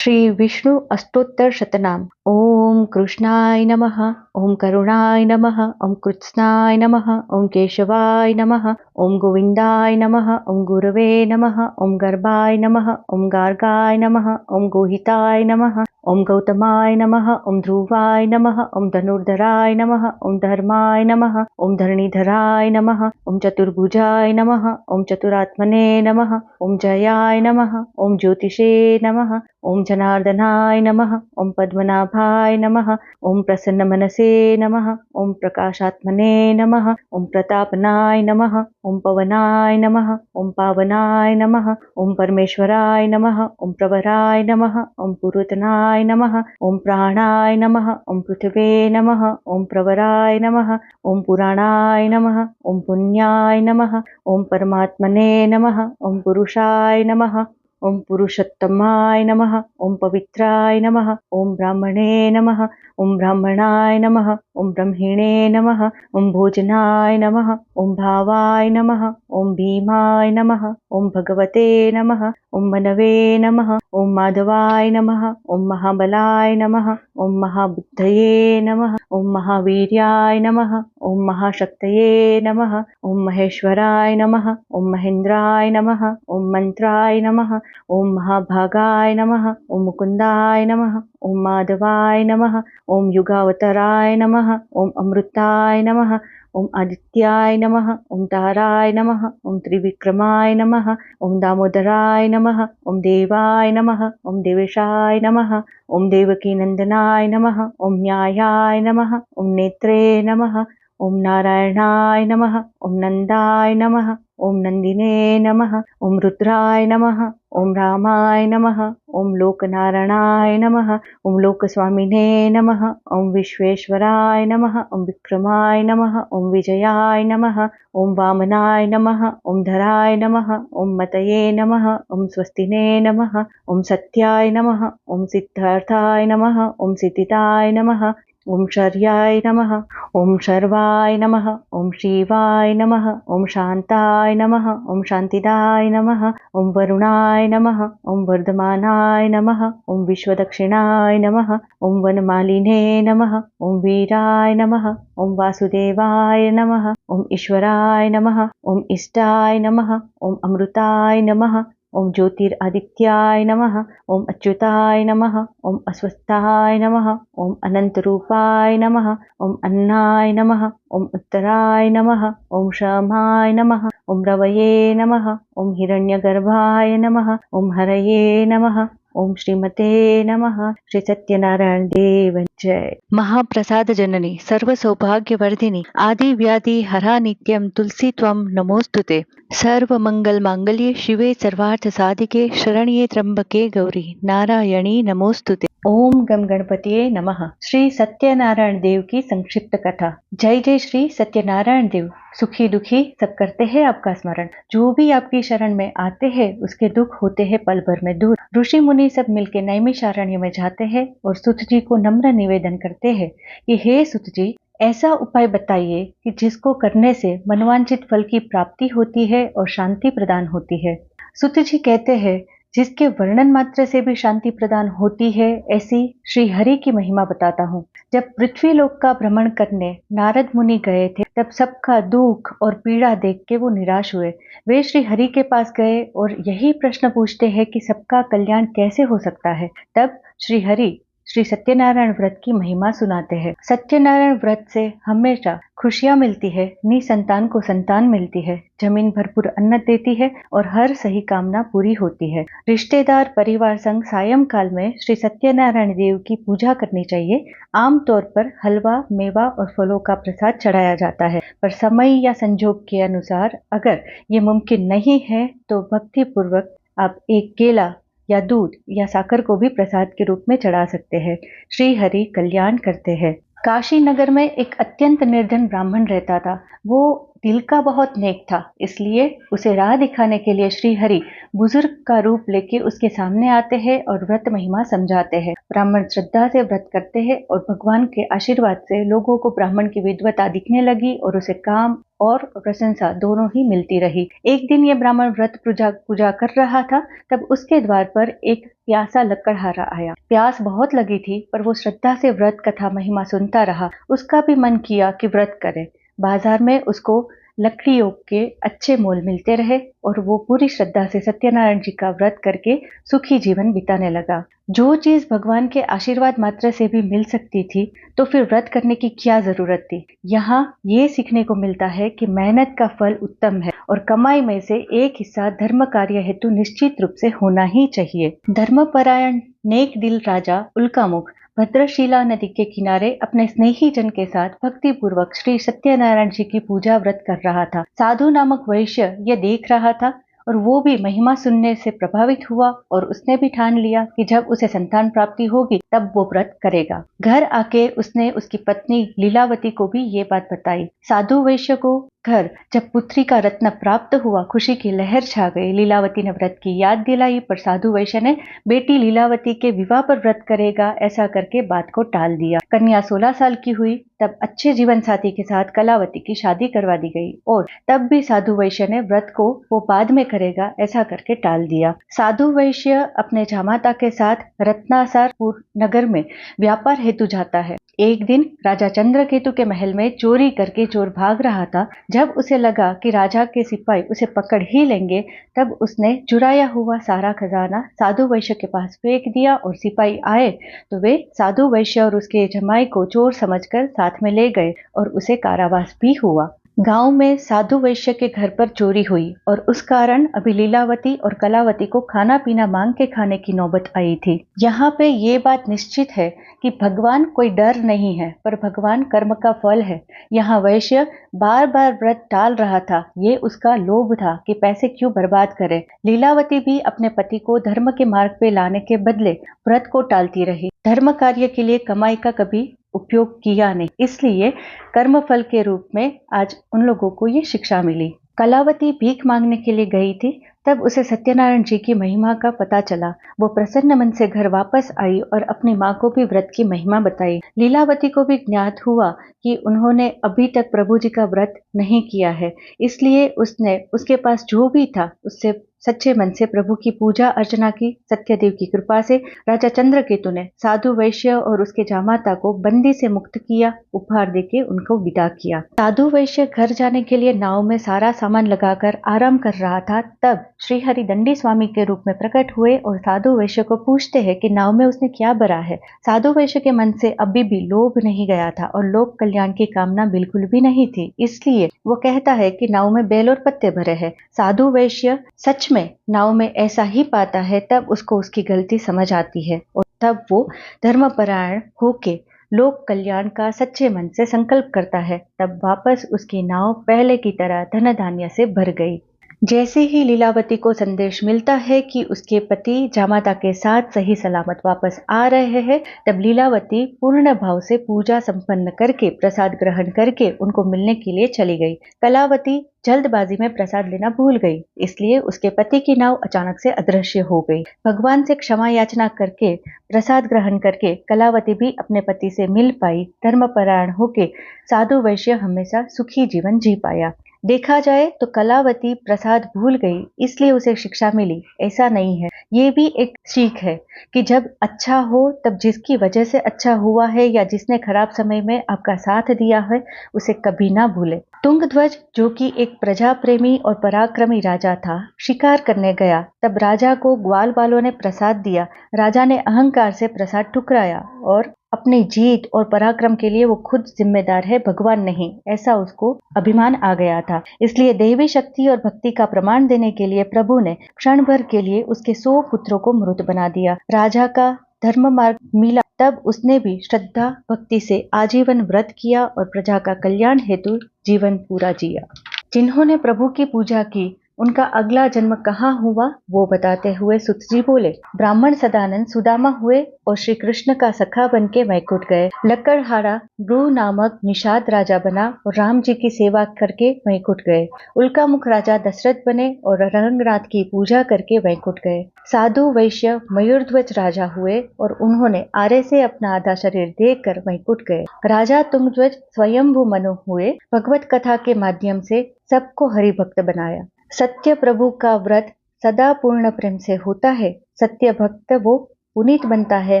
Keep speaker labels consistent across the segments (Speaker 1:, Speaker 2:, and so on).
Speaker 1: श्री विष्णु अष्टोत्तर शतनाम। ओम कृष्णाय नमः, ओम करुणाय नमः, ओम कृत्स्नाय नमः, ओम केशवाय नमः, ओम गोविंदाय नमः, ओम गुरवे नमः, ओम गर्भाय नमः, ओम गार्गाय नमः, ओम गोहिताय नमः, ओम गौतमाय नमः, ओम ध्रुवाय नमः, ओम धनुर्धराय नमः, ओम धर्माय नमः, ओम धरणीधराय नमः, ओम चतुर्भुजाय नमः, ओम चतुरात्मने नमः, ओम जयाय नमः, ओम ज्योतिषे नमः, ओम जनार्दनाय नमः, ओम पद्मनाभाय नमः, ओम प्रसन्नमनसे नमः, ओम प्रकाशात्मने नमः, ओम प्रतापनाय नमः, ओम पवनाय नमः, ओम पावनाय नमः, ओम परमेश्वराय नमः, ओम प्रवराय नमः, ओम पुरुतनाय नमः, ओम प्राणाय नमः, ओम पृथ्वे नमः, ओम प्रवराय नमः, ओम पुराणाय नमः, ओम पुण्याय नमः, ओम परमात्मने नमः, ओम पुरुषाय नमः, ओम पुरुषोत्तमाय नमः, ओम पवित्राय नमः, ओम ब्राह्मणे नमः, ओम ब्राह्मणाय नमः, ओम ब्रह्मिणे नमः, ओम भोजनाय नमः, ओम भावाय नमः, ओम भीमाय नमः, ओम भगवते नमः, ओम मनवे नमः, ओम माधवाय नमः, ओम महाबलाय नमः, ओम महाबुद्धये नमः, ओम महावीर्याय नमः, ओम महाशक्तये नमः, ओम महेश्वराय नमः, ओम महेंद्राय नमः, ओम मंत्राय नमः, ओम महाभागाय नमः, ओम मुकुंदाय नमः, ओम माधवाय नमः, ओम युगावतराय नमः, ओम अमृताय नमः, ओम आदित्याय नमः, ओम ताराय नमः, ओम त्रिविक्रमाय नमः, ओम दामोदराय नमः, ओम देवाय नमः, ओम देवेशाय नमः, ओम देवकीनंदनाय नमः, ओम न्यायाय नमः, ओम नेत्रे नमः, ओम नारायणाय नमः, ओम नंदाय नमः, ओम नंदिने नमः, ओम रुद्राय नमः, ओम रामाय नमः, ओम लोकनारायणाय नमः, ओम लोकस्वामिने नमः, ओम विश्वेश्वराय नमः, ओम विक्रमाय नमः, ओम विजयाय नमः, ओम वामनाय नमः, ओम धराय नमः, ओम मतये नमः, ओम स्वस्तिने नमः, ओम सत्याय नमः, ओम सिद्धार्थाय नमः, ओम सिद्धिदाय नमः, ओम शर्याय नमः, ओम शर्वाय नमः, ओम शिवाय नमः, ओम शांताय नमः, ओम शांतिदाय नमः, ओम वरुणाय नमः, ओम वर्धमानाय नमः, ओम विश्वदक्षिणाय नमः, ओम वनमालिने नमः, ओम वीराय नमः, ओम वासुदेवाय नमः, ओम ईश्वराय नमः, ओम इष्टाय नमः, ओम अमृताय नमः, ओम ज्योतिरादित्याय नमः, ओम अच्युताय नमः, ओम अस्वस्थाय नमः, ओम अनंत रूपाय नमः, ओम अन्नाय नमः, ओम उत्तराय नमः, ओम क्षमाय नमः, ओम रवये नमः, ओम हिरण्यगर्भाय नमः, ओम हरये नमः, ओम श्रीमते नमः। श्री सत्यनारायण देव जय। महाप्रसाद जननी सर्व सौभाग्यवर्धिनी आदि व्याधि हरा नित्यं तुलसी त्वं नमोस्तुते। सर्व मंगल मांगल्ये शिवे सर्वार्थ साधिके शरण्ये त्र्यंबके गौरी नारायणी नमोस्तुते। ओम गम गणपतिये नमः। श्री सत्यनारायण देव की संक्षिप्त कथा। जय जय श्री सत्यनारायण देव। सुखी दुखी सब करते हैं आपका स्मरण। जो भी आपकी शरण में आते हैं उसके दुख होते हैं पल भर में दूर। ऋषि मुनि सब मिलकर नैमिषारण्य में जाते हैं और सुत जी को नम्र निवेदन करते हैं कि हे सुत जी, ऐसा उपाय बताइए कि जिसको करने से मनवांछित फल की प्राप्ति होती है और शांति प्रदान होती है। सुत जी कहते हैं, जिसके वर्णन मात्र से भी शांति प्रदान होती है, ऐसी श्री हरि की महिमा बताता हूँ। जब पृथ्वी लोक का भ्रमण करने नारद मुनि गए थे, तब सबका दुख और पीड़ा देख के वो निराश हुए। वे श्री हरि के पास गए और यही प्रश्न पूछते हैं कि सबका कल्याण कैसे हो सकता है। तब श्री हरि श्री सत्यनारायण व्रत की महिमा सुनाते हैं। सत्यनारायण व्रत से हमेशा खुशियां मिलती है, निसंतान को संतान मिलती है, जमीन भरपूर अन्न देती है और हर सही कामना पूरी होती है। रिश्तेदार परिवार संग सायंकाल में श्री सत्यनारायण देव की पूजा करनी चाहिए। आमतौर पर हलवा, मेवा और फलों का प्रसाद चढ़ाया जाता है, पर समय या संजोग के अनुसार अगर ये मुमकिन नहीं है तो भक्ति पूर्वक आप एक केला या दूध या साकर को भी प्रसाद के रूप में चढ़ा सकते हैं। श्री हरि कल्याण करते हैं। काशी नगर में एक अत्यंत निर्धन ब्राह्मण रहता था। वो दिल का बहुत नेक था, इसलिए उसे राह दिखाने के लिए श्री हरि बुजुर्ग का रूप लेके उसके सामने आते हैं और व्रत महिमा समझाते हैं। ब्राह्मण श्रद्धा से व्रत करते हैं और भगवान के आशीर्वाद से लोगों को ब्राह्मण की विद्वता दिखने लगी और उसे काम और प्रशंसा दोनों ही मिलती रही। एक दिन ये ब्राह्मण व्रत पूजा कर रहा था, तब उसके द्वार पर एक प्यासा लकड़हारा आया। प्यास बहुत लगी थी, पर वो श्रद्धा से व्रत कथा महिमा सुनता रहा। उसका भी मन किया कि व्रत करे। बाजार में उसको लकड़ियों के अच्छे मोल मिलते रहे और वो पूरी श्रद्धा से सत्यनारायण जी का व्रत करके सुखी जीवन बिताने लगा। जो चीज भगवान के आशीर्वाद मात्र से भी मिल सकती थी, तो फिर व्रत करने की क्या जरूरत थी। यहाँ ये सीखने को मिलता है कि मेहनत का फल उत्तम है और कमाई में से एक हिस्सा धर्म कार्य हेतु निश्चित रूप से होना ही चाहिए। धर्मपरायण नेक दिल राजा उल्कामुख भद्रशिला नदी के किनारे अपने स्नेही जन के साथ भक्ति पूर्वक श्री सत्यनारायण जी की पूजा व्रत कर रहा था। साधु नामक वैश्य यह देख रहा था और वो भी महिमा सुनने से प्रभावित हुआ और उसने भी ठान लिया कि जब उसे संतान प्राप्ति होगी तब वो व्रत करेगा। घर आके उसने उसकी पत्नी लीलावती को भी ये बात बताई। साधु वैश्य को घर जब पुत्री का रत्न प्राप्त हुआ, खुशी की लहर छा गई। लीलावती ने व्रत की याद दिलाई, पर साधु वैश्य ने बेटी लीलावती के विवाह पर व्रत करेगा ऐसा करके बात को टाल दिया। कन्या 16 साल की हुई तब अच्छे जीवन साथी के साथ कलावती की शादी करवा दी गई और तब भी साधु वैश्य ने व्रत को वो बाद में करेगा ऐसा करके टाल दिया। साधु वैश्य अपने जामाता के साथ रत्नासारपुर नगर में व्यापार हेतु जाता है। एक दिन राजा चंद्रकेतु के महल में चोरी करके चोर भाग रहा था। जब उसे लगा कि राजा के सिपाही उसे पकड़ ही लेंगे, तब उसने चुराया हुआ सारा खजाना साधु वैश्य के पास फेंक दिया और सिपाही आए तो वे साधु वैश्य और उसके जमाई को चोर समझकर साथ में ले गए और उसे कारावास भी हुआ। गांव में साधु वैश्य के घर पर चोरी हुई और उस कारण अभी लीलावती और कलावती को खाना पीना मांग के खाने की नौबत आई थी। यहाँ पे ये बात निश्चित है कि भगवान कोई डर नहीं है, पर भगवान कर्म का फल है। यहाँ वैश्य बार बार व्रत टाल रहा था, ये उसका लोभ था कि पैसे क्यों बर्बाद करे। लीलावती भी अपने पति को धर्म के मार्ग पे लाने के बदले व्रत को टालती रही। धर्म कार्य के लिए कमाई का कभी उपयोग किया नहीं, इसलिए कर्म फल के रूप में आज उन लोगों को ये शिक्षा मिली। कलावती भीख मांगने के लिए गई थी, तब उसे सत्यनारायण जी की महिमा का पता चला। वो प्रसन्न मन से घर वापस आई और अपनी माँ को भी व्रत की महिमा बताई। लीलावती को भी ज्ञात हुआ कि उन्होंने अभी तक प्रभु जी का व्रत नहीं किया है, इसलिए उसने उसके पास जो भी था उससे सच्चे मन से प्रभु की पूजा अर्चना की। सत्यदेव की कृपा से राजा चंद्रकेतु ने साधु वैश्य और उसके जामाता को बंदी से मुक्त किया, उपहार देके उनको विदा किया। साधु वैश्य घर जाने के लिए नाव में सारा सामान लगाकर आराम कर रहा था, तब श्री हरि दंडी स्वामी के रूप में प्रकट हुए और साधु वैश्य को पूछते हैं कि नाव में उसने क्या भरा है। साधु वैश्य के मन से अभी भी लोभ नहीं गया था और लोक कल्याण की कामना बिल्कुल भी नहीं थी, इसलिए वो कहता है कि नाव में बेल और पत्ते भरे हैं। साधु वैश्य सच में नाव में ऐसा ही पाता है, तब उसको उसकी गलती समझ आती है और तब वो धर्मपरायण होके लोक कल्याण का सच्चे मन से संकल्प करता है। तब वापस उसकी नाव पहले की तरह धन धान्य से भर गई। जैसे ही लीलावती को संदेश मिलता है कि उसके पति जामाता के साथ सही सलामत वापस आ रहे हैं, तब लीलावती पूर्ण भाव से पूजा संपन्न करके प्रसाद ग्रहण करके उनको मिलने के लिए चली गई। कलावती जल्दबाजी में प्रसाद लेना भूल गई, इसलिए उसके पति की नाव अचानक से अदृश्य हो गई। भगवान से क्षमा याचना करके प्रसाद ग्रहण करके कलावती भी अपने पति से मिल पाई। धर्मपरायण होके साधु वैश्य हमेशा सुखी जीवन जी पाया। देखा जाए तो कलावती प्रसाद भूल गई, इसलिए उसे शिक्षा मिली, ऐसा नहीं है। ये भी एक सीख है कि जब अच्छा हो तब जिसकी वजह से अच्छा हुआ है या जिसने खराब समय में आपका साथ दिया है उसे कभी ना भूले। तुंगध्वज जो कि एक प्रजा प्रेमी और पराक्रमी राजा था, शिकार करने गया, तब राजा को ग्वाल बालों ने प्रसाद दिया। राजा ने अहंकार से प्रसाद ठुकराया और अपनी जीत और पराक्रम के लिए वो खुद जिम्मेदार है, भगवान नहीं, ऐसा उसको अभिमान आ गया था। इसलिए दैवी शक्ति और भक्ति का प्रमाण देने के लिए प्रभु ने क्षण भर के लिए उसके 100 पुत्रों को मृत बना दिया। राजा का धर्म मार्ग मिला, तब उसने भी श्रद्धा भक्ति से आजीवन व्रत किया और प्रजा का कल्याण हेतु जीवन पूरा जिया। जिन्होंने प्रभु की पूजा की उनका अगला जन्म कहाँ हुआ वो बताते हुए सुत जी बोले, ब्राह्मण सदानंद सुदामा हुए और श्री कृष्ण का सखा बन के वैकुंठ गए। लकड़हारा ब्रू नामक निषाद राजा बना और राम जी की सेवा करके वैकुंठ गए। उल्का मुख राजा दशरथ बने और रंगनाथ की पूजा करके वैकुंठ गए। साधु वैश्य मयूरध्वज राजा हुए और उन्होंने आरे से अपना आधा शरीर देकर वैकुंठ गए। राजा तुंगध्वज स्वयंभू मनु हुए, भगवत कथा के माध्यम से सबको हरि भक्त बनाया। सत्य प्रभु का व्रत सदा पूर्ण प्रेम से होता है। सत्य भक्त वो पुनीत बनता है,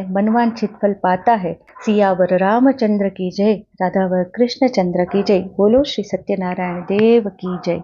Speaker 1: मनवांछित फल पाता है। सियावर रामचंद्र की जय, राधा व कृष्ण चंद्र की जय। बोलो श्री सत्यनारायण देव की जय।